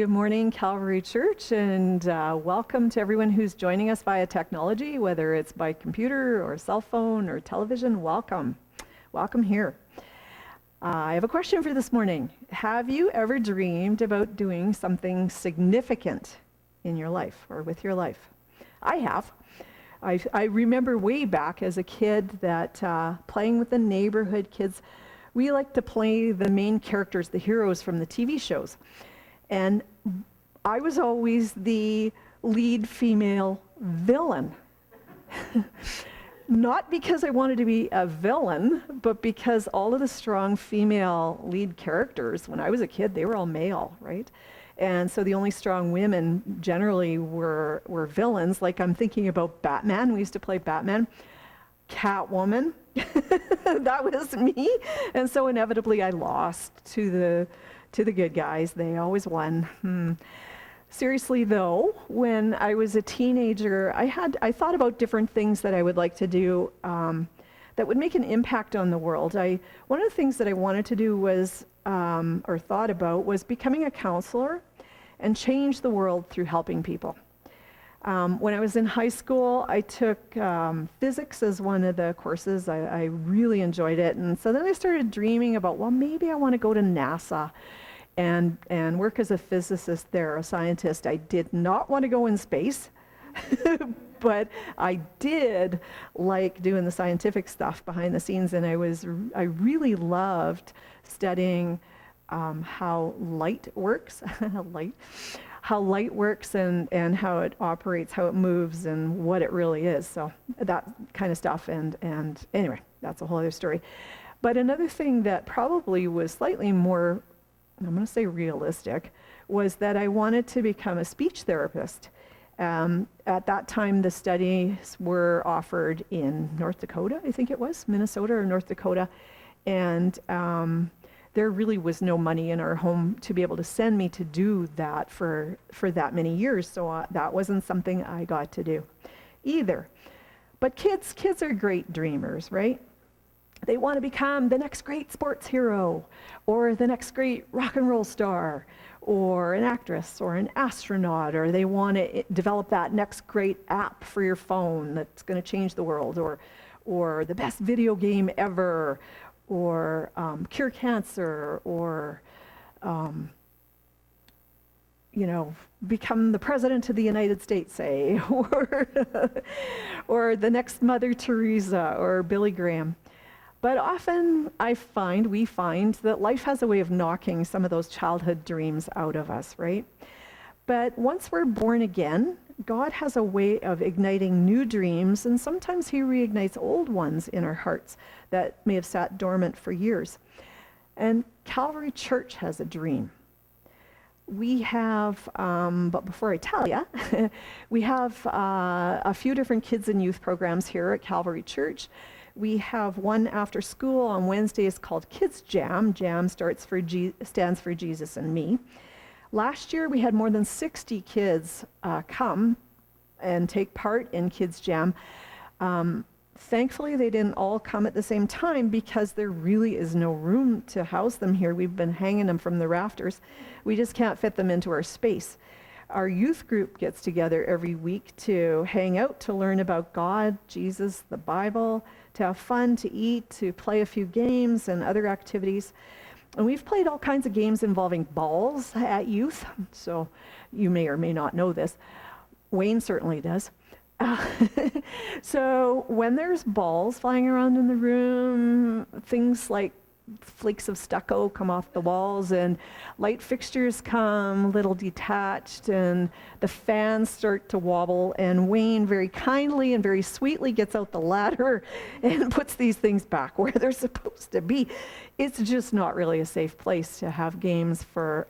Good morning, Calvary Church, and welcome to everyone who's joining us via technology, whether it's by computer or cell phone or television. Welcome. Welcome here. I have a question for this morning. Have you ever dreamed about doing something significant in your life or with your life? I have. I remember way back as a kid that playing with the neighborhood kids, we like to play the main characters, the heroes from the TV shows. And I was always the lead female villain. Not because I wanted to be a villain, but because all of the strong female lead characters, when I was a kid, they were all male, right? And so the only strong women generally were villains. Like I'm thinking about Batman. We used to play Batman. Catwoman. That was me. And so inevitably I lost to the good guys. They always won. Seriously though, when I was a teenager, I thought about different things that I would like to do that would make an impact on the world. One of the things that I wanted to do was, or thought about, was becoming a counselor and change the world through helping people. When I was in high school, I took physics as one of the courses. I really enjoyed it. And so then I started dreaming about, well, maybe I want to go to NASA and work as a physicist there, a scientist. I did not want to go in space, but I did like doing the scientific stuff behind the scenes. And I really loved studying how light works, how light works and how it operates, how it moves, and what it really is. So that kind of stuff. And anyway, that's a whole other story. But another thing that probably was slightly more, I'm going to say realistic, was that I wanted to become a speech therapist. At that time, the studies were offered in North Dakota, I think it was, Minnesota or North Dakota. And there really was no money in our home to be able to send me to do that for that many years. So that wasn't something I got to do either. But kids are great dreamers, right? They want to become the next great sports hero or the next great rock and roll star or an actress or an astronaut, or they want to develop that next great app for your phone that's going to change the world, or the best video game ever, or cure cancer, or become the president of the United States, say, or the next Mother Teresa or Billy Graham. But often we find that life has a way of knocking some of those childhood dreams out of us, right? But once we're born again, God has a way of igniting new dreams, and sometimes he reignites old ones in our hearts that may have sat dormant for years. And Calvary Church has a dream. We have, but before I tell you, we have a few different kids and youth programs here at Calvary Church. We have one after school on Wednesdays called Kids Jam. Jam stands for Jesus and Me. Last year, we had more than 60 kids come and take part in Kids Jam. Thankfully, they didn't all come at the same time because there really is no room to house them here. We've been hanging them from the rafters. We just can't fit them into our space. Our youth group gets together every week to hang out, to learn about God, Jesus, the Bible, to have fun, to eat, to play a few games and other activities. And we've played all kinds of games involving balls at youth, so you may or may not know this. Wayne certainly does. So when there's balls flying around in the room, things like flakes of stucco come off the walls and light fixtures come a little detached and the fans start to wobble, and Wayne very kindly and very sweetly gets out the ladder and puts these things back where they're supposed to be. It's just not really a safe place to have games for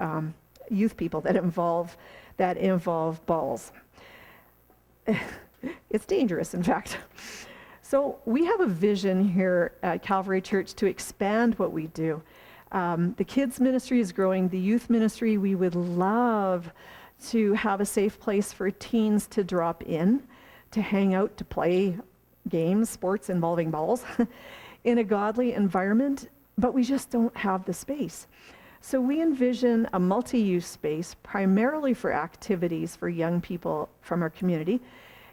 youth people that involve balls. It's dangerous, in fact. So we have a vision here at Calvary Church to expand what we do. The kids ministry is growing. The youth ministry, we would love to have a safe place for teens to drop in, to hang out, to play games, sports involving balls in a godly environment, but we just don't have the space. So we envision a multi-use space primarily for activities for young people from our community,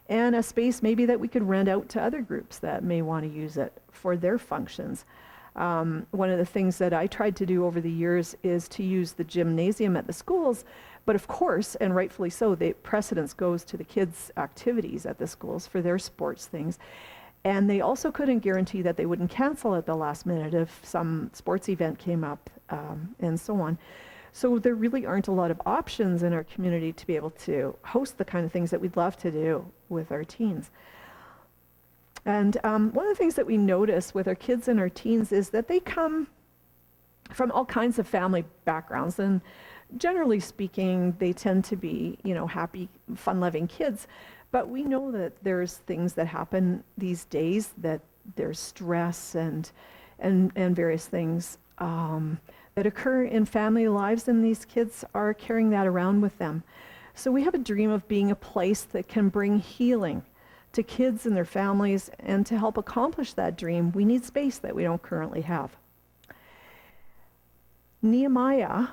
and a space maybe that we could rent out to other groups that may want to use it for their functions. One of the things that I tried to do over the years is to use the gymnasium at the schools, but of course, and rightfully so, the precedence goes to the kids' activities at the schools for their sports things. And they also couldn't guarantee that they wouldn't cancel at the last minute if some sports event came up, and so on. So there really aren't a lot of options in our community to be able to host the kind of things that we'd love to do with our teens. And one of the things that we notice with our kids and our teens is that they come from all kinds of family backgrounds, and generally speaking, they tend to be, happy, fun-loving kids. But we know that there's things that happen these days, that there's stress and various things that occur in family lives, and these kids are carrying that around with them. So we have a dream of being a place that can bring healing to kids and their families, and to help accomplish that dream, we need space that we don't currently have. Nehemiah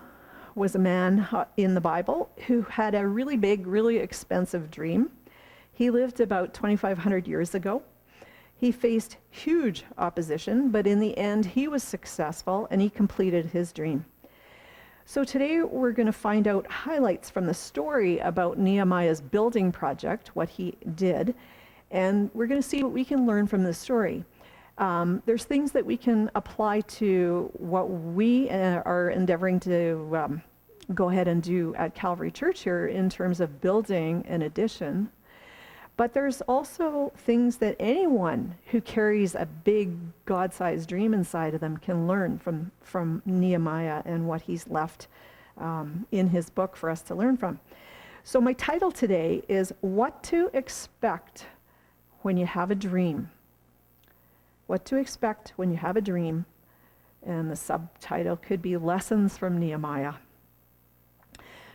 was a man in the Bible who had a really big, really expensive dream. He lived about 2,500 years ago. He faced huge opposition, but in the end, he was successful and he completed his dream. So today we're going to find out highlights from the story about Nehemiah's building project, what he did, and we're going to see what we can learn from this story. There's things that we can apply to what we are endeavoring to go ahead and do at Calvary Church here in terms of building an addition. But there's also things that anyone who carries a big God-sized dream inside of them can learn from Nehemiah and what he's left in his book for us to learn from. So my title today is What to Expect When You Have a Dream. What to expect when you have a dream. And the subtitle could be Lessons from Nehemiah.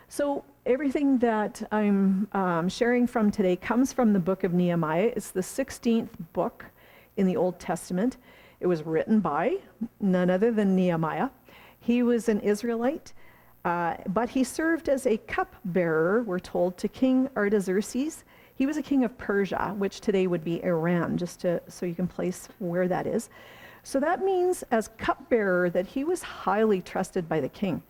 So everything that I'm sharing from today comes from the book of Nehemiah. It's the 16th book in the Old Testament. It was written by none other than Nehemiah. He was an Israelite, but he served as a cupbearer, we're told, to King Artaxerxes. He was a king of Persia, which today would be Iran, so you can place where that is. So that means, as cupbearer, that he was highly trusted by the king.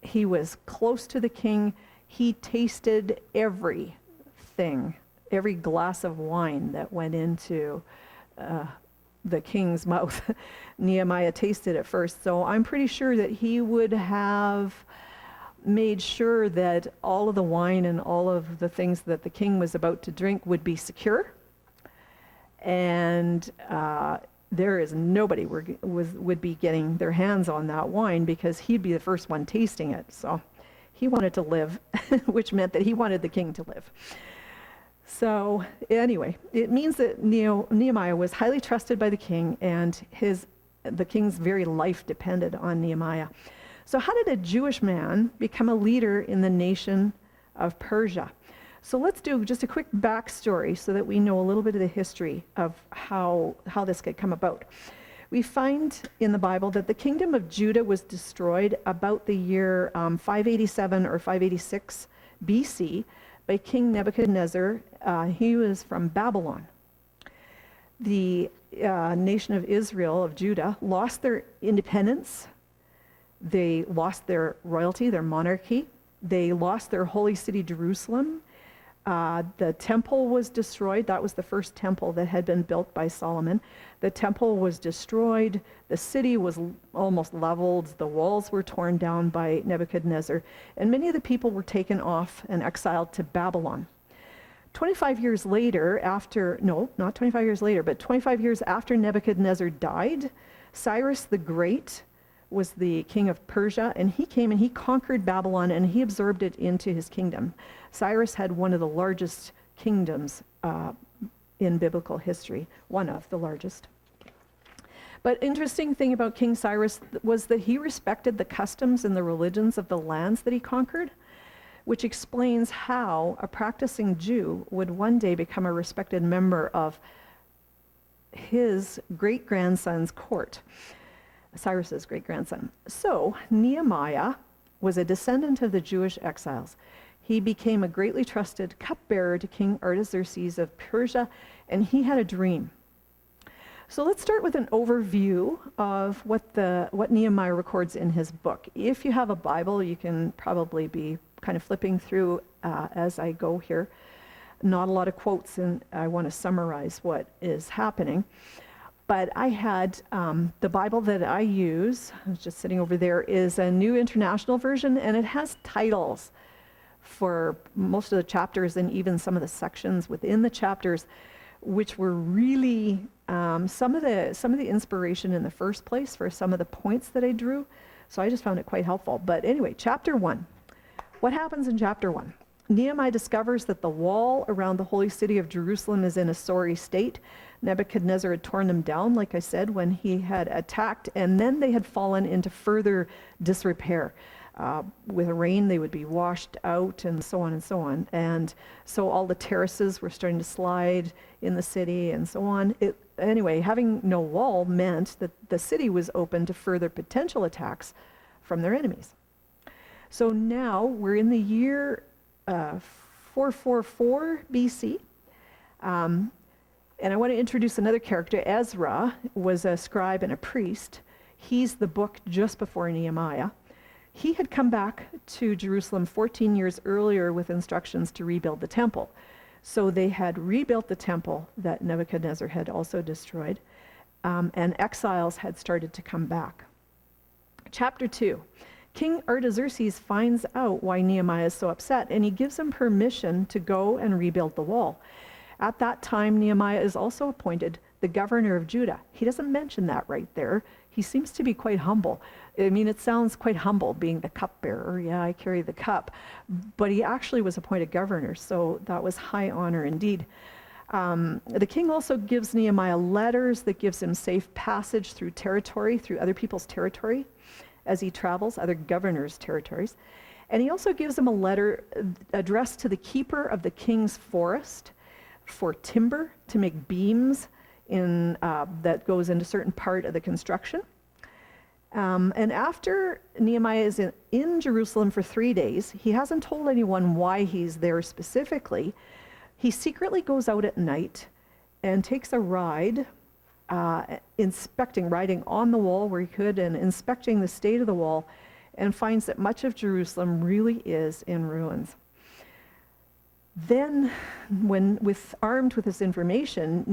He was close to the king. He tasted everything, every glass of wine that went into the king's mouth. Nehemiah tasted it first. So I'm pretty sure that he would have made sure that all of the wine and all of the things that the king was about to drink would be secure. And there is nobody would be getting their hands on that wine, because he'd be the first one tasting it. So he wanted to live, which meant that he wanted the king to live. So anyway, it means that Nehemiah was highly trusted by the king, and the king's very life depended on Nehemiah. So how did a Jewish man become a leader in the nation of Persia? So let's do just a quick backstory so that we know a little bit of the history of how this could come about. We find in the Bible that the kingdom of Judah was destroyed about the year 587 or 586 BC by King Nebuchadnezzar. He was from Babylon. The nation of Israel, of Judah, lost their independence. They lost their royalty, their monarchy. They lost their holy city, Jerusalem. The temple was destroyed. That was the first temple that had been built by Solomon. The temple was destroyed. The city was almost leveled. The walls were torn down by Nebuchadnezzar. And many of the people were taken off and exiled to Babylon. 25 years later, not 25 years later, but 25 years after Nebuchadnezzar died, Cyrus the Great was the king of Persia, and he came and he conquered Babylon and he absorbed it into his kingdom. Cyrus had one of the largest kingdoms in biblical history, one of the largest. But interesting thing about King Cyrus was that he respected the customs and the religions of the lands that he conquered, which explains how a practicing Jew would one day become a respected member of his great-grandson's court. Cyrus's great-grandson. So Nehemiah was a descendant of the Jewish exiles. He became a greatly trusted cupbearer to King Artaxerxes of Persia, and he had a dream. So let's start with an overview of what Nehemiah records in his book. If you have a Bible, you can probably be kind of flipping through as I go here. Not a lot of quotes, and I want to summarize what is happening. But I had the Bible that I use, I was just sitting over there, is a New International Version, and it has titles for most of the chapters and even some of the sections within the chapters, which were really some of the inspiration in the first place for some of the points that I drew. So I just found it quite helpful. But anyway, chapter 1. What happens in chapter 1? Nehemiah discovers that the wall around the holy city of Jerusalem is in a sorry state. Nebuchadnezzar had torn them down, like I said, when he had attacked, and then they had fallen into further disrepair. With rain, they would be washed out, and so on and so on. And so all the terraces were starting to slide in the city, and so on. Anyway, having no wall meant that the city was open to further potential attacks from their enemies. So now we're in the year 444 BC. And I want to introduce another character. Ezra was a scribe and a priest. He's the book just before Nehemiah. He had come back to Jerusalem 14 years earlier with instructions to rebuild the temple. So they had rebuilt the temple that Nebuchadnezzar had also destroyed, and exiles had started to come back. Chapter 2. King Artaxerxes finds out why Nehemiah is so upset, and he gives him permission to go and rebuild the wall. At that time, Nehemiah is also appointed the governor of Judah. He doesn't mention that right there. He seems to be quite humble. I mean, it sounds quite humble being the cupbearer. Yeah, I carry the cup. But he actually was appointed governor, so that was high honor indeed. The king also gives Nehemiah letters that gives him safe passage through other people's territory, as he travels, other governors' territories. And he also gives him a letter addressed to the keeper of the king's forest for timber to make beams that goes into certain part of the construction. And after Nehemiah is in Jerusalem for 3 days, he hasn't told anyone why he's there specifically. He secretly goes out at night and takes a ride, riding on the wall where he could and inspecting the state of the wall, and finds that much of Jerusalem really is in ruins. Then, armed with this information,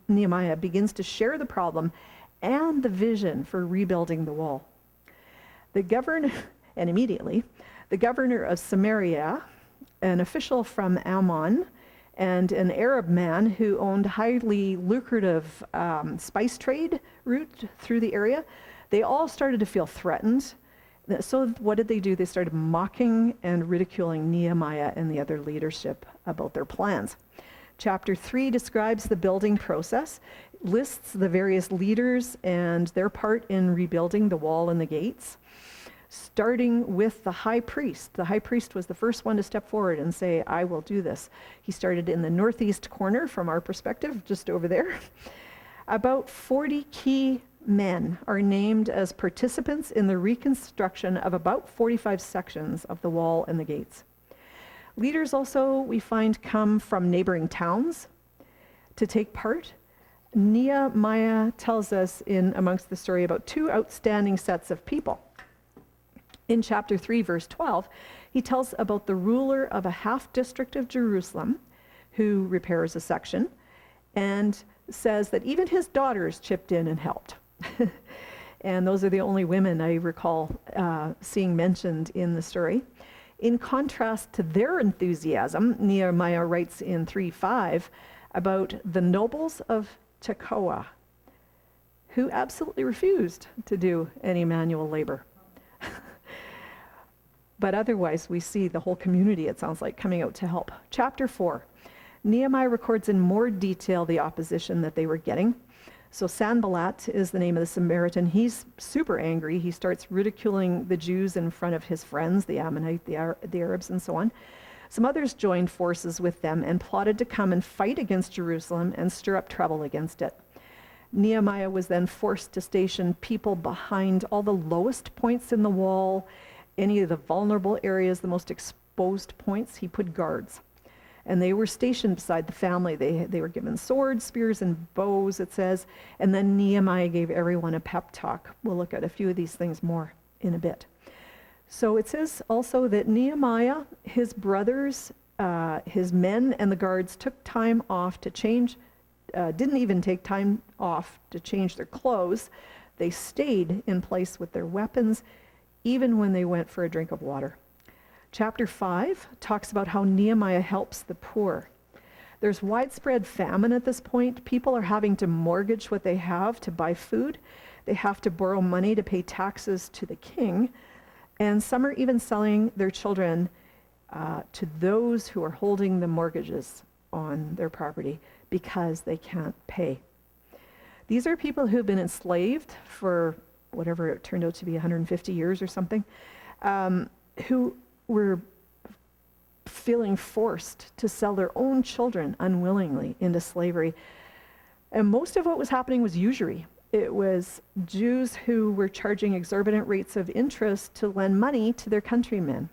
Nehemiah begins to share the problem and the vision for rebuilding the wall. Immediately, the governor of Samaria, an official from Ammon, and an Arab man who owned highly lucrative spice trade route through the area, they all started to feel threatened. So what did they do? They started mocking and ridiculing Nehemiah and the other leadership about their plans. Chapter 3 describes the building process, lists the various leaders and their part in rebuilding the wall and the gates, starting with the high priest. The high priest was the first one to step forward and say, I will do this. He started in the northeast corner from our perspective, just over there. About 40 key men are named as participants in the reconstruction of about 45 sections of the wall and the gates. Leaders also, we find, come from neighboring towns to take part. Nehemiah tells us in amongst the story about 2 outstanding sets of people. In chapter 3, verse 12, he tells about the ruler of a half district of Jerusalem who repairs a section, and says that even his daughters chipped in and helped. And those are the only women I recall seeing mentioned in the story. In contrast to their enthusiasm, Nehemiah writes in 3:5 about the nobles of Tekoa, who absolutely refused to do any manual labor. But otherwise, we see the whole community, it sounds like, coming out to help. Chapter 4, Nehemiah records in more detail the opposition that they were getting. So Sanballat is the name of the Samaritan. He's super angry. He starts ridiculing the Jews in front of his friends, the Ammonite, the Arabs, and so on. Some others joined forces with them and plotted to come and fight against Jerusalem and stir up trouble against it. Nehemiah was then forced to station people behind all the lowest points in the wall, any of the vulnerable areas, the most exposed points. He put guards. And they were stationed beside the family. They were given swords, spears, and bows, it says. And then Nehemiah gave everyone a pep talk. We'll look at a few of these things more in a bit. So it says also that Nehemiah, his brothers, his men, and the guards took time off to change, didn't even take time off to change their clothes. They stayed in place with their weapons, even when they went for a drink of water. Chapter 5 talks about how Nehemiah helps the poor. There's widespread famine at this point. People are having to mortgage what they have to buy food. They have to borrow money to pay taxes to the king. And some are even selling their children to those who are holding the mortgages on their property because they can't pay. These are people who've been enslaved for whatever it turned out to be, 150 years or something, who were feeling forced to sell their own children unwillingly into slavery. And most of what was happening was usury. It was Jews who were charging exorbitant rates of interest to lend money to their countrymen.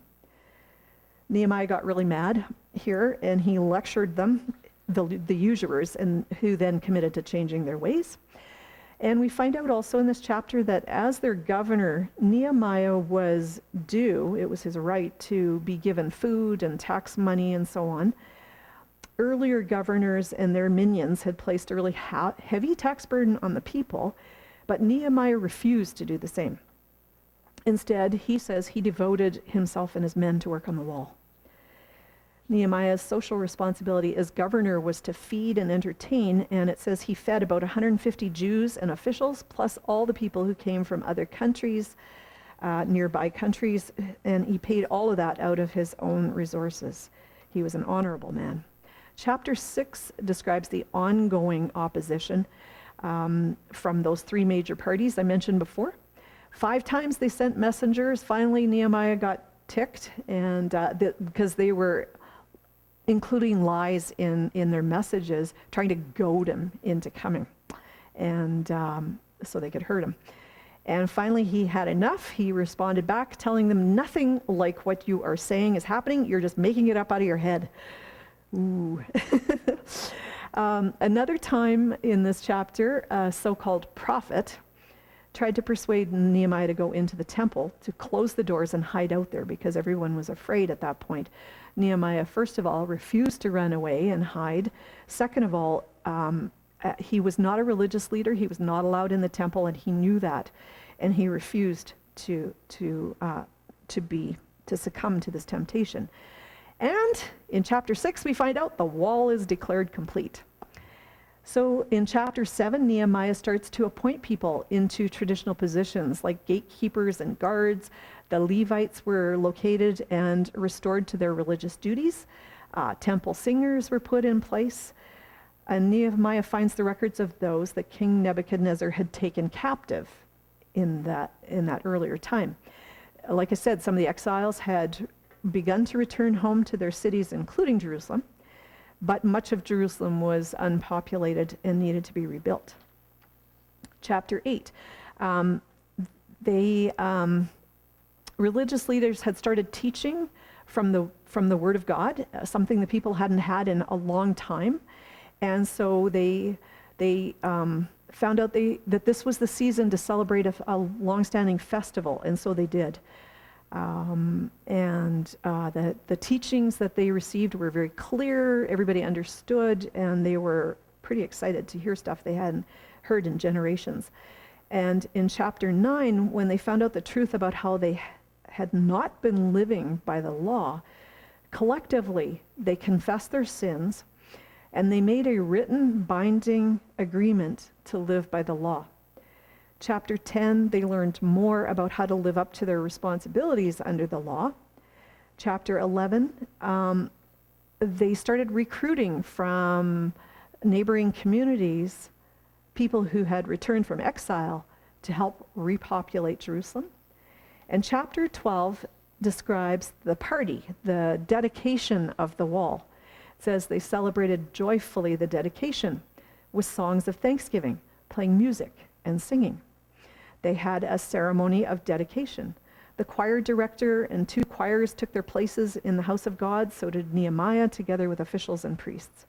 Nehemiah got really mad here, and he lectured them, the usurers, and who then committed to changing their ways. And we find out also in this chapter that as their governor, Nehemiah was due, it was his right to be given food and tax money and so on. Earlier governors and their minions had placed a really heavy tax burden on the people, but Nehemiah refused to do the same. Instead, he says he devoted himself and his men to work on the wall. Nehemiah's social responsibility as governor was to feed and entertain, and it says he fed about 150 Jews and officials, plus all the people who came from other countries, nearby countries, and he paid all of that out of his own resources. He was an honorable man. Chapter 6 describes the ongoing opposition from those three major parties I mentioned before. 5 times they sent messengers. Finally, Nehemiah got ticked, and because they were including lies in their messages, trying to goad him into coming, and so they could hurt him. And finally, he had enough. He responded back, telling them, nothing like what you are saying is happening. You're just making it up out of your head. Ooh. Another time in this chapter, a so-called prophet tried to persuade Nehemiah to go into the temple, to close the doors and hide out there because everyone was afraid at that point. Nehemiah, first of all, refused to run away and hide. Second of all, he was not a religious leader. He was not allowed in the temple, and he knew that, and he refused to succumb to this temptation. And in chapter 6, we find out the wall is declared complete. So in chapter 7, Nehemiah starts to appoint people into traditional positions like gatekeepers and guards. The Levites were located and restored to their religious duties. Temple singers were put in place. And Nehemiah finds the records of those that King Nebuchadnezzar had taken captive in that earlier time. Like I said, some of the exiles had begun to return home to their cities, including Jerusalem, but much of Jerusalem was unpopulated and needed to be rebuilt. Chapter 8. Religious leaders had started teaching from the Word of God, something the people hadn't had in a long time. And so they found out that this was the season to celebrate a long-standing festival, and so they did. The teachings that they received were very clear, everybody understood, and they were pretty excited to hear stuff they hadn't heard in generations. And in chapter 9, when they found out the truth about how they had not been living by the law, collectively they confessed their sins, and they made a written binding agreement to live by the law. Chapter 10, they learned more about how to live up to their responsibilities under the law. Chapter 11, they started recruiting from neighboring communities people who had returned from exile to help repopulate Jerusalem. And chapter 12 describes the party, the dedication of the wall. It says they celebrated joyfully the dedication with songs of thanksgiving, playing music and singing. They had a ceremony of dedication. The choir director and 2 choirs took their places in the house of God, so did Nehemiah, together with officials and priests.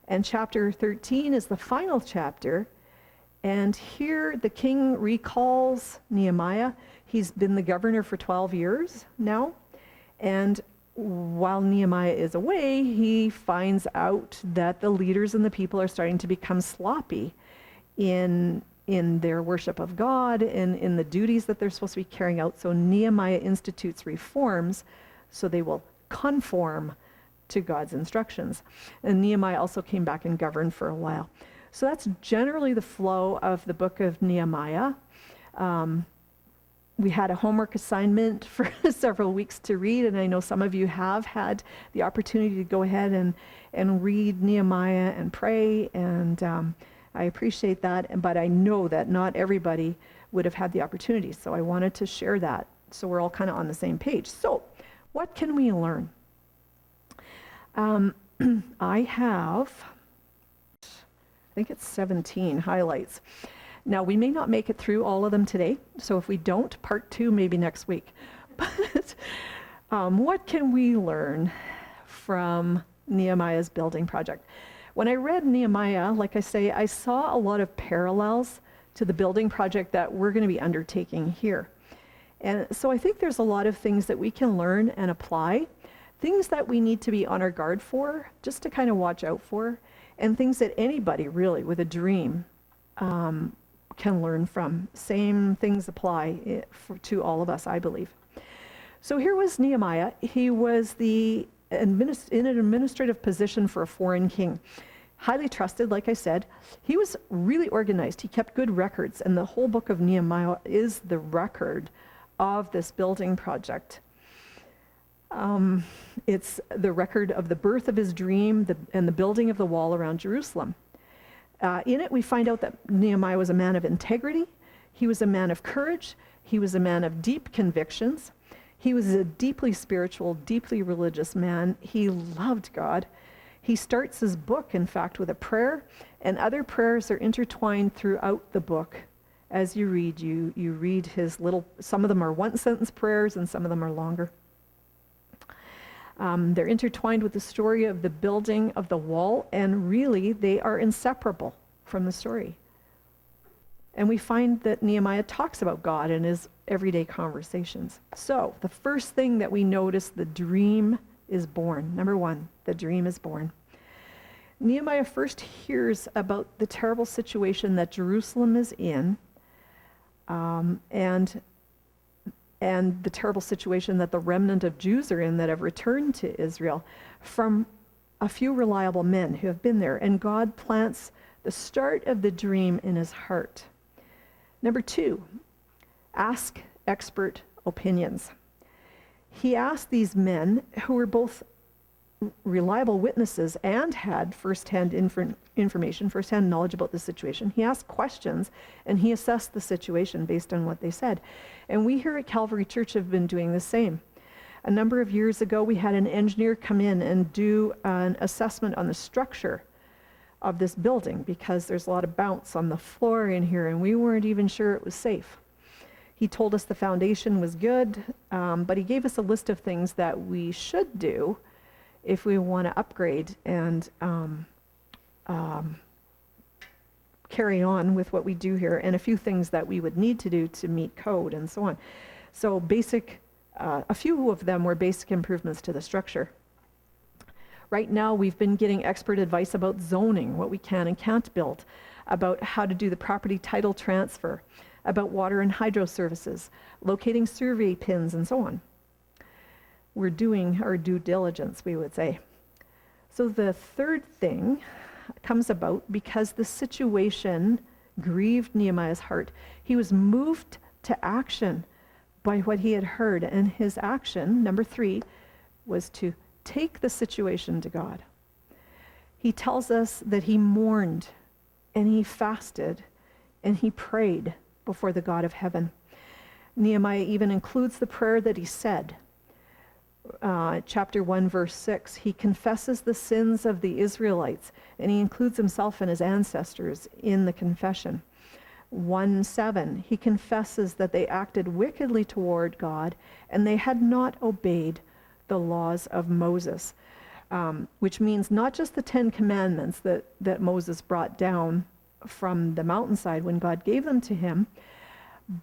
And chapter 13 is the final chapter, and here the king recalls Nehemiah. He's been the governor for 12 years now, and while Nehemiah is away, he finds out that the leaders and the people are starting to become sloppy in their worship of God and in the duties that they're supposed to be carrying out. So Nehemiah institutes reforms so they will conform to God's instructions. And Nehemiah also came back and governed for a while. So that's generally the flow of the book of Nehemiah. We had a homework assignment for several weeks to read, and I know some of you have had the opportunity to go ahead and read Nehemiah and pray, and I appreciate that, but I know that not everybody would have had the opportunity, so I wanted to share that so we're all kind of on the same page. So, what can we learn? I think it's 17 highlights. Now, we may not make it through all of them today, so if we don't, part 2 maybe next week. But what can we learn from Nehemiah's building project? When I read Nehemiah, like I say, I saw a lot of parallels to the building project that we're going to be undertaking here. And so I think there's a lot of things that we can learn and apply, things that we need to be on our guard for, just to kind of watch out for, and things that anybody really with a dream can learn from. Same things apply to all of us, I believe. So here was Nehemiah. He was in an administrative position for a foreign king. Highly trusted, like I said. He was really organized. He kept good records, and the whole book of Nehemiah is the record of this building project. It's the record of the birth of his dream and the building of the wall around Jerusalem. In it, we find out that Nehemiah was a man of integrity. He was a man of courage. He was a man of deep convictions. He was a deeply spiritual, deeply religious man. He loved God. He starts his book, in fact, with a prayer, and other prayers are intertwined throughout the book. As you read, you read his some of them are one-sentence prayers, and some of them are longer. They're intertwined with the story of the building of the wall, and really they are inseparable from the story. And we find that Nehemiah talks about God in his everyday conversations. So the first thing that we notice, the dream is born. Number 1, the dream is born. Nehemiah first hears about the terrible situation that Jerusalem is in, and the terrible situation that the remnant of Jews are in that have returned to Israel, from a few reliable men who have been there. And God plants the start of the dream in his heart. Number 2, ask expert opinions. He asked these men, who were both reliable witnesses and had firsthand information, firsthand knowledge about the situation. He asked questions, and he assessed the situation based on what they said. And we here at Calvary Church have been doing the same. A number of years ago, we had an engineer come in and do an assessment on the structure of this building, because there's a lot of bounce on the floor in here, and we weren't even sure it was safe. He told us the foundation was good, but he gave us a list of things that we should do if we want to upgrade and carry on with what we do here, and a few things that we would need to do to meet code and so on. So a few of them were basic improvements to the structure. Right now, we've been getting expert advice about zoning, what we can and can't build, about how to do the property title transfer, about water and hydro services, locating survey pins, and so on. We're doing our due diligence, we would say. So the third thing comes about because the situation grieved Nehemiah's heart. He was moved to action by what he had heard, and his action, number 3, was to take the situation to God. He tells us that he mourned, and he fasted, and he prayed before the God of heaven. Nehemiah even includes the prayer that he said. chapter 1, verse 6, he confesses the sins of the Israelites, and he includes himself and his ancestors in the confession. 1:7, he confesses that they acted wickedly toward God, and they had not obeyed the laws of Moses, which means not just the 10 Commandments that Moses brought down from the mountainside when God gave them to him,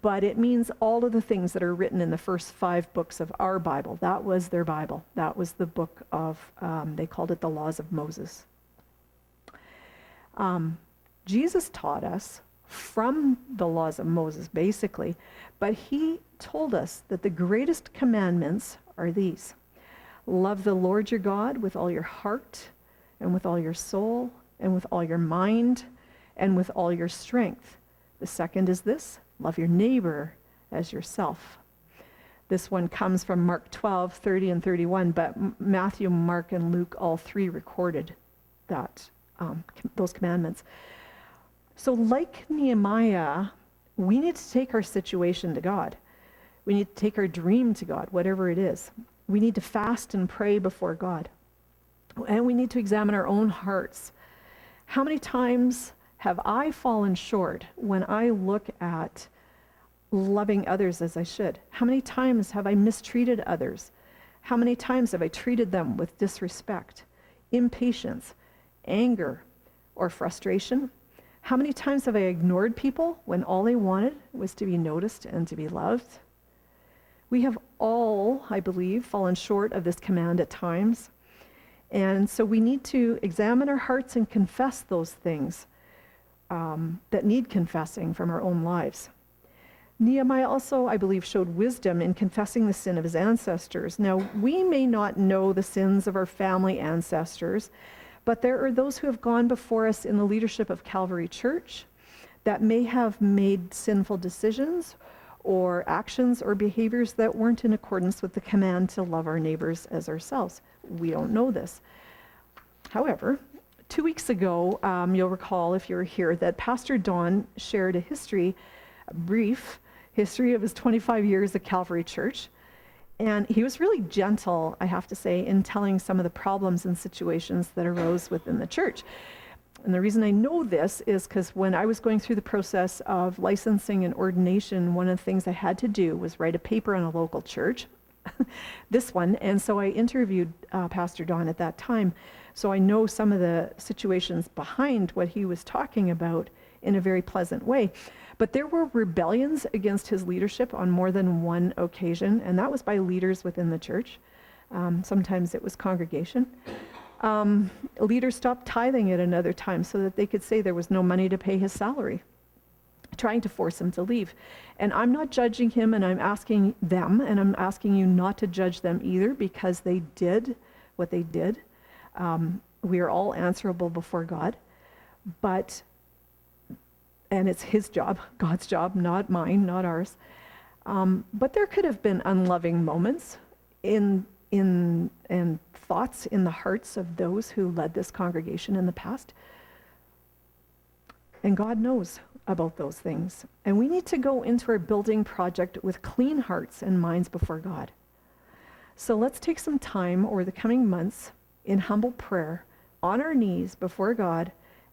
but it means all of the things that are written in the first 5 books of our Bible. That was their Bible. That was the book of, they called it the Laws of Moses. Jesus taught us from the Laws of Moses, basically, but he told us that the greatest commandments are these. Love the Lord your God with all your heart and with all your soul and with all your mind and with all your strength. The second is this: love your neighbor as yourself. This one comes from Mark 12:30 and 31, but Matthew, Mark, and Luke, all 3 recorded that those commandments. So like Nehemiah, we need to take our situation to God. We need to take our dream to God, whatever it is. We need to fast and pray before God. And we need to examine our own hearts. How many times have I fallen short when I look at loving others as I should? How many times have I mistreated others? How many times have I treated them with disrespect, impatience, anger, or frustration? How many times have I ignored people when all they wanted was to be noticed and to be loved? We have all, I believe, fallen short of this command at times. And so we need to examine our hearts and confess those things that need confessing from our own lives. Nehemiah also, I believe, showed wisdom in confessing the sin of his ancestors. Now, we may not know the sins of our family ancestors, but there are those who have gone before us in the leadership of Calvary Church that may have made sinful decisions or actions or behaviors that weren't in accordance with the command to love our neighbors as ourselves. We don't know this. However, 2 weeks ago, you'll recall if you were here, that Pastor Don shared a brief history of his 25 years at Calvary Church. And he was really gentle, I have to say, in telling some of the problems and situations that arose within the church. And the reason I know this is because when I was going through the process of licensing and ordination, one of the things I had to do was write a paper on a local church, this one. And so I interviewed Pastor Don at that time. So I know some of the situations behind what he was talking about in a very pleasant way. But there were rebellions against his leadership on more than one occasion, and that was by leaders within the church. Sometimes it was congregation. Leaders stopped tithing at another time so that they could say there was no money to pay his salary, trying to force him to leave. And I'm not judging him, and I'm asking them, and I'm asking you not to judge them either, because they did what they did. We are all answerable before God, and it's his job, God's job, not mine, not ours. But there could have been unloving moments and thoughts in the hearts of those who led this congregation in the past. And God knows about those things. And we need to go into our building project with clean hearts and minds before God. So let's take some time over the coming months in humble prayer, on our knees before God,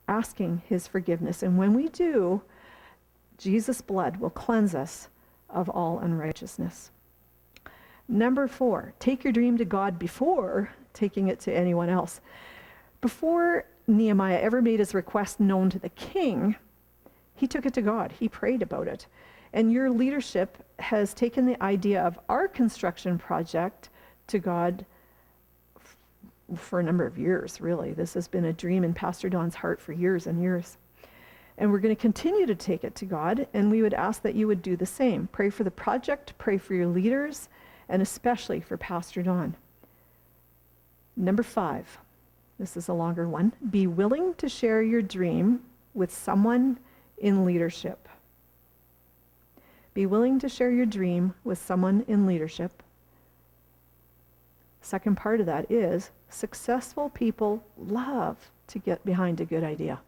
asking his forgiveness. And when we do, Jesus' blood will cleanse us of all unrighteousness. Number 4, take your dream to God before taking it to anyone else. Before Nehemiah ever made his request known to the king, he took it to God. He prayed about it. And your leadership has taken the idea of our construction project to God for a number of years, really. This has been a dream in Pastor Don's heart for years and years. And we're going to continue to take it to God, and we would ask that you would do the same. Pray for the project, pray for your leaders, and especially for Pastor Don. Number 5, this is a longer one. Be willing to share your dream with someone in leadership. Be willing to share your dream with someone in leadership. Second part of that is successful people love to get behind a good idea.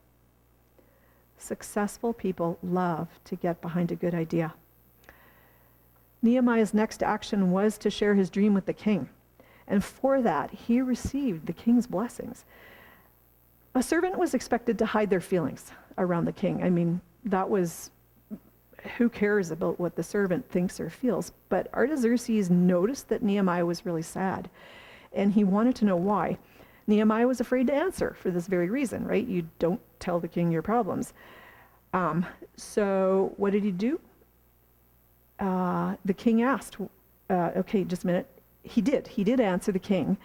Successful people love to get behind a good idea. Nehemiah's next action was to share his dream with the king. And for that, he received the king's blessings. A servant was expected to hide their feelings around the king. I mean, that was, who cares about what the servant thinks or feels? But Artaxerxes noticed that Nehemiah was really sad, and he wanted to know why. Nehemiah was afraid to answer for this very reason, right? You don't tell the king your problems. So what did he do? The king asked, okay, just a minute. He did answer the king.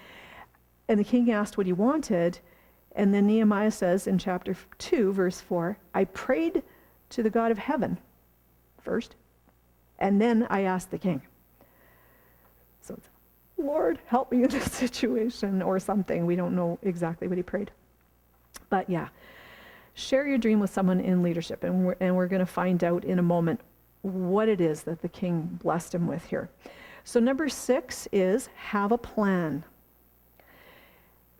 And the king asked what he wanted. And then Nehemiah says in chapter 2, verse 4, I prayed to the God of heaven first, and then I asked the king. So it's, Lord, help me in this situation or something. We don't know exactly what he prayed. But yeah, share your dream with someone in leadership. And we're going to find out in a moment what it is that the king blessed him with here. So number 6 is have a plan.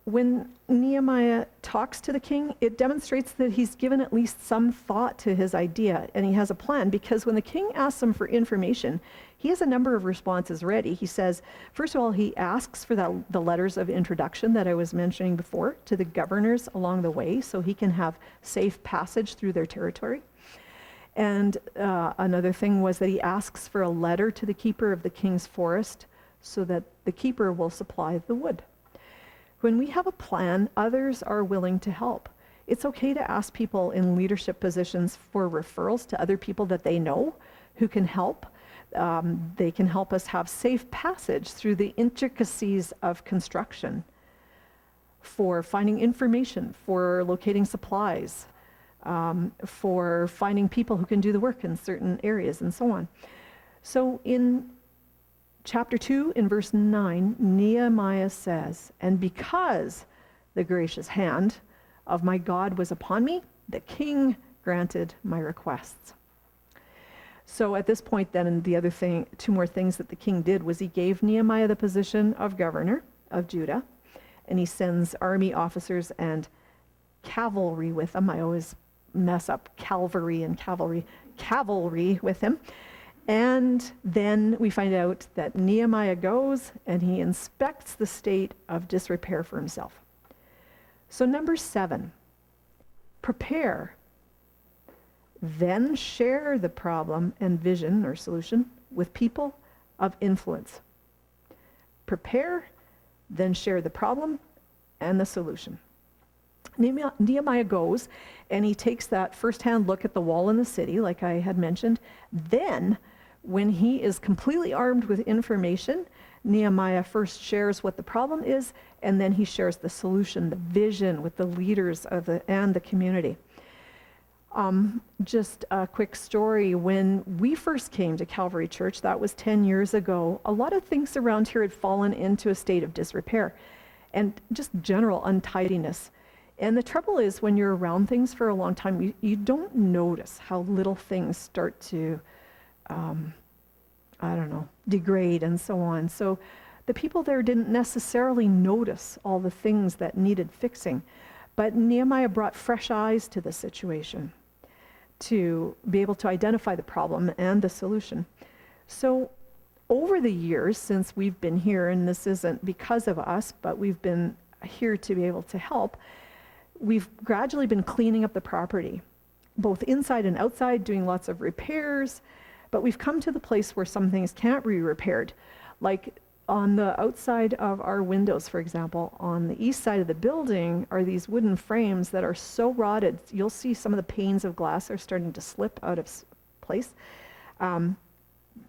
When Nehemiah talks to the king, it demonstrates that he's given at least some thought to his idea, and he has a plan, because when the king asks him for information, he has a number of responses ready. He says, first of all, he asks for the letters of introduction that I was mentioning before to the governors along the way, so he can have safe passage through their territory. And another thing was that he asks for a letter to the keeper of the king's forest so that the keeper will supply the wood. When we have a plan, others are willing to help. It's okay to ask people in leadership positions for referrals to other people that they know who can help. They can help us have safe passage through the intricacies of construction, for finding information, for locating supplies, for finding people who can do the work in certain areas, and so on. So in chapter 2, in verse 9, Nehemiah says, and because the gracious hand of my God was upon me, the king granted my requests. So at this point then, and the other thing, 2 more things that the king did was he gave Nehemiah the position of governor of Judah, and he sends army officers and cavalry with him. I always mess up cavalry and cavalry with him. And then we find out that Nehemiah goes and he inspects the state of disrepair for himself. So number 7, prepare. Then share the problem and vision or solution with people of influence. Prepare, then share the problem and the solution. Nehemiah goes and he takes that first-hand look at the wall in the city, like I had mentioned. Then, when he is completely armed with information, Nehemiah first shares what the problem is, and then he shares the solution, the vision with the leaders of and the community. Just a quick story. When we first came to Calvary Church, that was 10 years ago, a lot of things around here had fallen into a state of disrepair and just general untidiness. And the trouble is, when you're around things for a long time, you don't notice how little things start to, degrade and so on. So the people there didn't necessarily notice all the things that needed fixing. But Nehemiah brought fresh eyes to the situation to be able to identify the problem and the solution. So over the years since we've been here, and this isn't because of us, but we've been here to be able to help, we've gradually been cleaning up the property, both inside and outside, doing lots of repairs, but we've come to the place where some things can't be repaired. Like on the outside of our windows, for example, on the east side of the building are these wooden frames that are so rotted, you'll see some of the panes of glass are starting to slip out of place.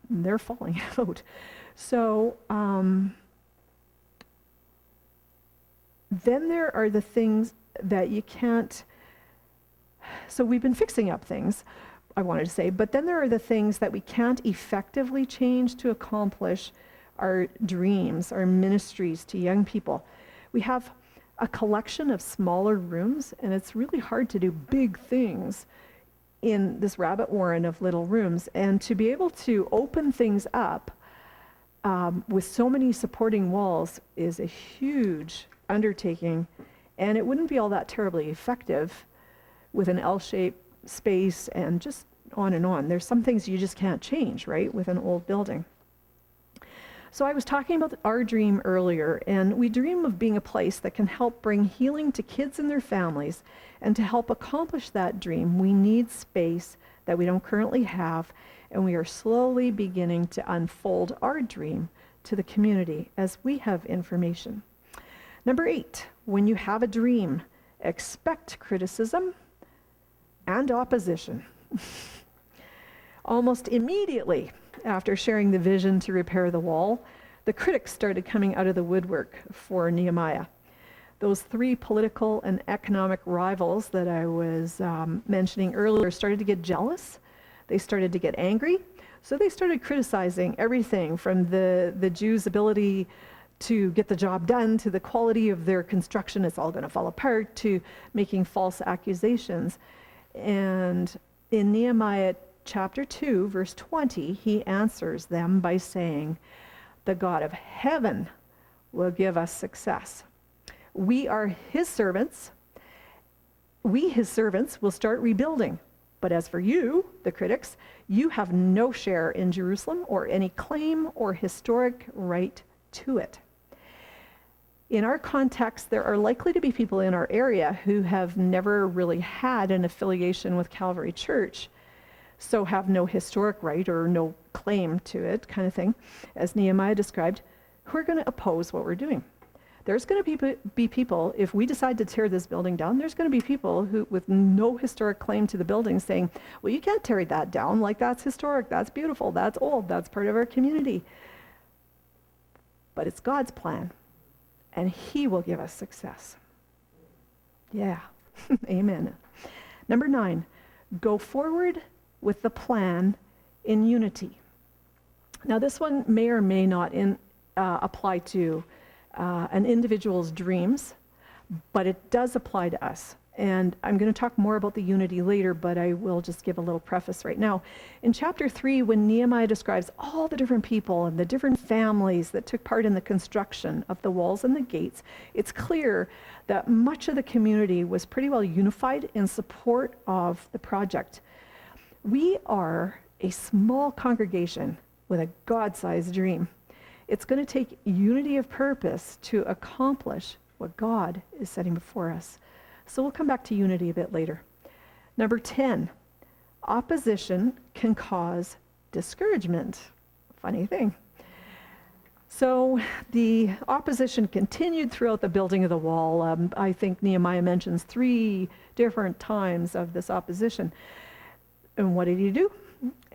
They're falling out. So then there are the things that you can't, so we've been fixing up things, I wanted to say, but then there are the things that we can't effectively change to accomplish our dreams, our ministries to young people. We have a collection of smaller rooms, and it's really hard to do big things in this rabbit warren of little rooms. And to be able to open things up with so many supporting walls is a huge undertaking, and it wouldn't be all that terribly effective with an L-shaped space and just on and on. There's some things you just can't change, right, with an old building. So I was talking about our dream earlier, and we dream of being a place that can help bring healing to kids and their families. And to help accomplish that dream, we need space that we don't currently have, and we are slowly beginning to unfold our dream to the community as we have information. Number 8, when you have a dream, expect criticism and opposition. Almost immediately after sharing the vision to repair the wall, the critics started coming out of the woodwork for Nehemiah. Those 3 political and economic rivals that I was mentioning earlier started to get jealous. They started to get angry. So they started criticizing everything from the Jews' ability to get the job done, to the quality of their construction, it's all going to fall apart, to making false accusations. And in Nehemiah chapter 2, verse 20, he answers them by saying, "The God of heaven will give us success. We are his servants. We, his servants, will start rebuilding. But as for you, the critics, you have no share in Jerusalem or any claim or historic right to it." In our context, there are likely to be people in our area who have never really had an affiliation with Calvary Church, so have no historic right or no claim to it, kind of thing, as Nehemiah described, who are going to oppose what we're doing. There's going to be people, if we decide to tear this building down, there's going to be people who, with no historic claim to the building, saying, well, you can't tear that down, like that's historic, that's beautiful, that's old, that's part of our community. But it's God's plan, and he will give us success. Yeah, amen. Number 9, go forward with the plan in unity. Now this one may or may not apply to an individual's dreams, but it does apply to us. And I'm going to talk more about the unity later, but I will just give a little preface right now. In chapter 3, when Nehemiah describes all the different people and the different families that took part in the construction of the walls and the gates, it's clear that much of the community was pretty well unified in support of the project. We are a small congregation with a God-sized dream. It's going to take unity of purpose to accomplish what God is setting before us. So we'll come back to unity a bit later. Number 10, opposition can cause discouragement. Funny thing. So the opposition continued throughout the building of the wall. I think Nehemiah mentions 3 different times of this opposition. And what did he do?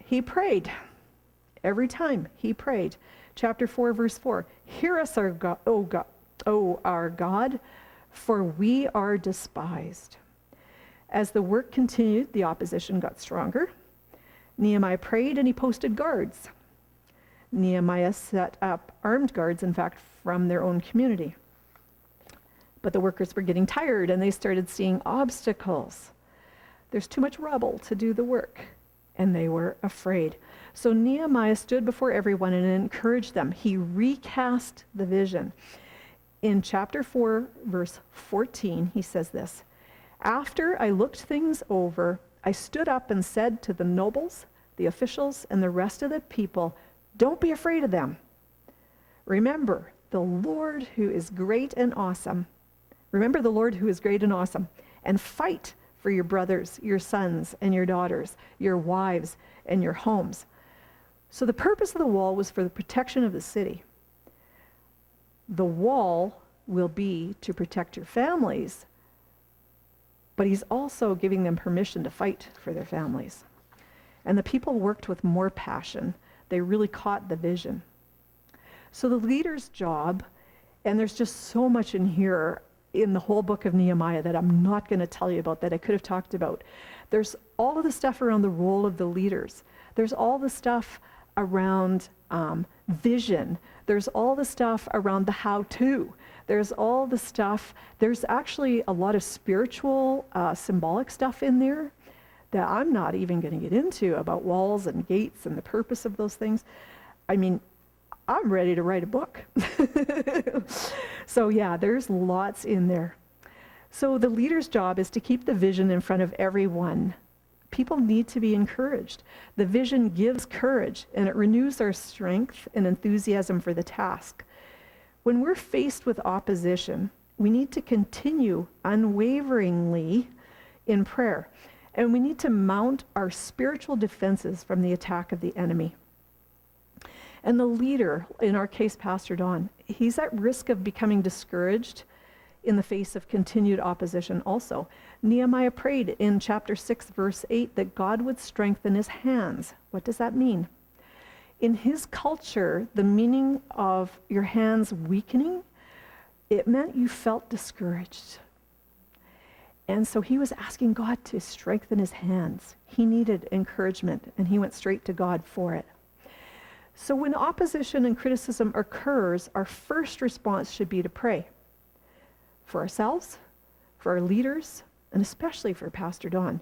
He prayed. Every time he prayed. Chapter 4, verse 4, "Hear us, our God, our God, for we are despised." As the work continued, the opposition got stronger. Nehemiah prayed and he posted guards. Nehemiah set up armed guards, in fact, from their own community. But the workers were getting tired and they started seeing obstacles. There's too much rubble to do the work, and they were afraid. So Nehemiah stood before everyone and encouraged them. He recast the vision. In chapter 4, verse 14, he says this, "After I looked things over, I stood up and said to the nobles, the officials, and the rest of the people, don't be afraid of them. Remember the Lord who is great and awesome. Remember the Lord who is great and awesome, and fight for your brothers, your sons, and your daughters, your wives, and your homes." So the purpose of the wall was for the protection of the city. The wall will be to protect your families, but he's also giving them permission to fight for their families. And the people worked with more passion. They really caught the vision. So the leader's job, and there's just so much in here in the whole book of Nehemiah that I'm not going to tell you about that I could have talked about. There's all of the stuff around the role of the leaders. There's all the stuff around vision. There's all the stuff around the how-to. There's all the stuff. There's actually a lot of spiritual, symbolic stuff in there that I'm not even going to get into about walls and gates and the purpose of those things. I mean, I'm ready to write a book. So yeah, there's lots in there. So the leader's job is to keep the vision in front of everyone. People need to be encouraged. The vision gives courage, and it renews our strength and enthusiasm for the task. When we're faced with opposition, we need to continue unwaveringly in prayer, and we need to mount our spiritual defenses from the attack of the enemy. And the leader, in our case, Pastor Don, he's at risk of becoming discouraged in the face of continued opposition also. Nehemiah prayed in chapter 6, verse 8, that God would strengthen his hands. What does that mean? In his culture, the meaning of your hands weakening, it meant you felt discouraged. And so he was asking God to strengthen his hands. He needed encouragement, and he went straight to God for it. So when opposition and criticism occurs, our first response should be to pray for ourselves, for our leaders, and especially for Pastor Don.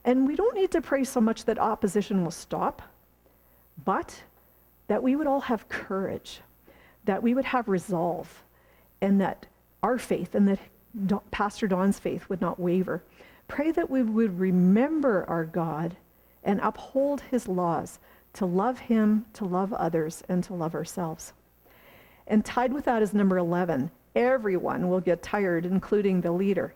And we don't need to pray so much that opposition will stop, but that we would all have courage, that we would have resolve, and that our faith and that Pastor Don's faith would not waver. Pray that we would remember our God and uphold his laws, to love him, to love others, and to love ourselves. And tied with that is number 11. Everyone will get tired, including the leader.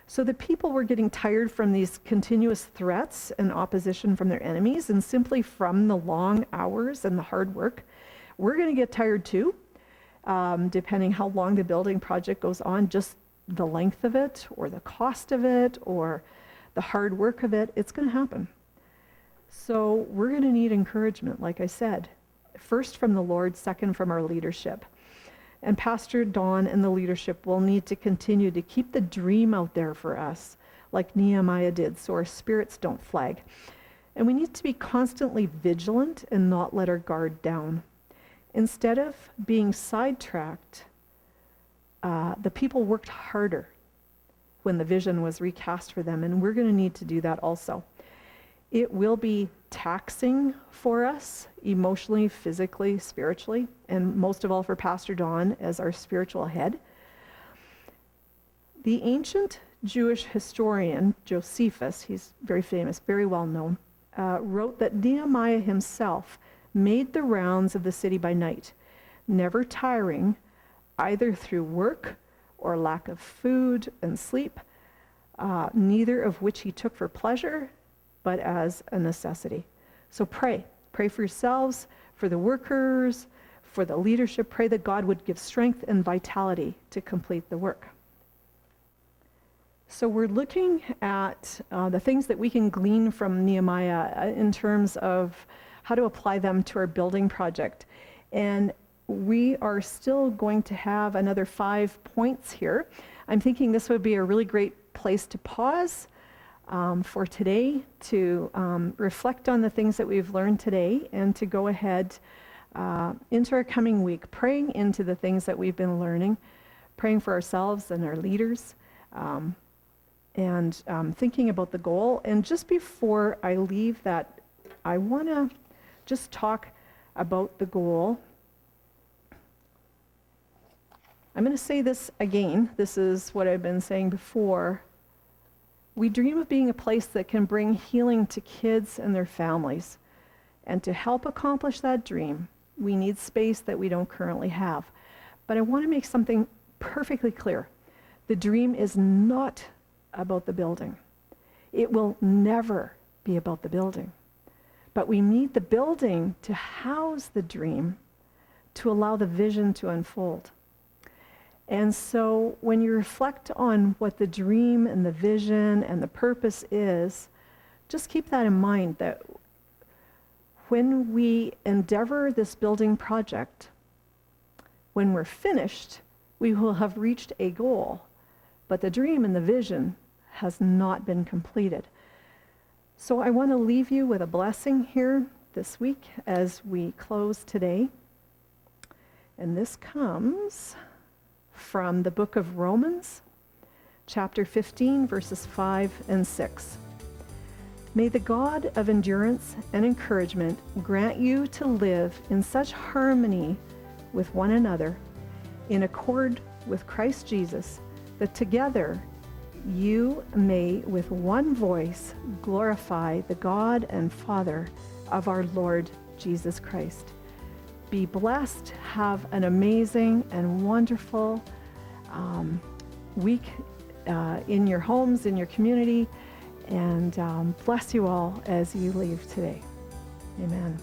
So the people were getting tired from these continuous threats and opposition from their enemies, and simply from the long hours and the hard work. We're going to get tired too, depending how long the building project goes on, just the length of it, or the cost of it, or the hard work of it. It's going to happen. So we're going to need encouragement, like I said, first from the Lord, second from our leadership. And Pastor Don and the leadership will need to continue to keep the dream out there for us, like Nehemiah did, so our spirits don't flag. And we need to be constantly vigilant and not let our guard down. Instead of being sidetracked, the people worked harder when the vision was recast for them, and we're going to need to do that also. It will be taxing for us emotionally, physically, spiritually, and most of all for Pastor Don as our spiritual head. The ancient Jewish historian Josephus, he's very famous, very well known, wrote that Nehemiah himself made the rounds of the city by night, never tiring, either through work or lack of food and sleep, neither of which he took for pleasure, but as a necessity. So pray for yourselves, for the workers, for the leadership. Pray that God would give strength and vitality to complete the work. So we're looking at the things that we can glean from Nehemiah in terms of how to apply them to our building project. And we are still going to have another 5 points here. I'm thinking this would be a really great place to pause for today, to reflect on the things that we've learned today, and to go ahead into our coming week, praying into the things that we've been learning, praying for ourselves and our leaders, and thinking about the goal. And just before I leave that, I want to just talk about the goal. I'm going to say this again. This is what I've been saying before. We dream of being a place that can bring healing to kids and their families. And to help accomplish that dream, we need space that we don't currently have. But I want to make something perfectly clear. The dream is not about the building. It will never be about the building. But we need the building to house the dream, to allow the vision to unfold. And so when you reflect on what the dream and the vision and the purpose is, just keep that in mind, that when we endeavor this building project, when we're finished, we will have reached a goal, but the dream and the vision has not been completed. So I want to leave you with a blessing here this week as we close today. And this comes from the book of Romans, chapter 15, verses 5 and 6. May the God of endurance and encouragement grant you to live in such harmony with one another, in accord with Christ Jesus, that together you may with one voice glorify the God and Father of our Lord Jesus Christ. Be blessed. Have an amazing and wonderful week in your homes, in your community, and bless you all as you leave today. Amen.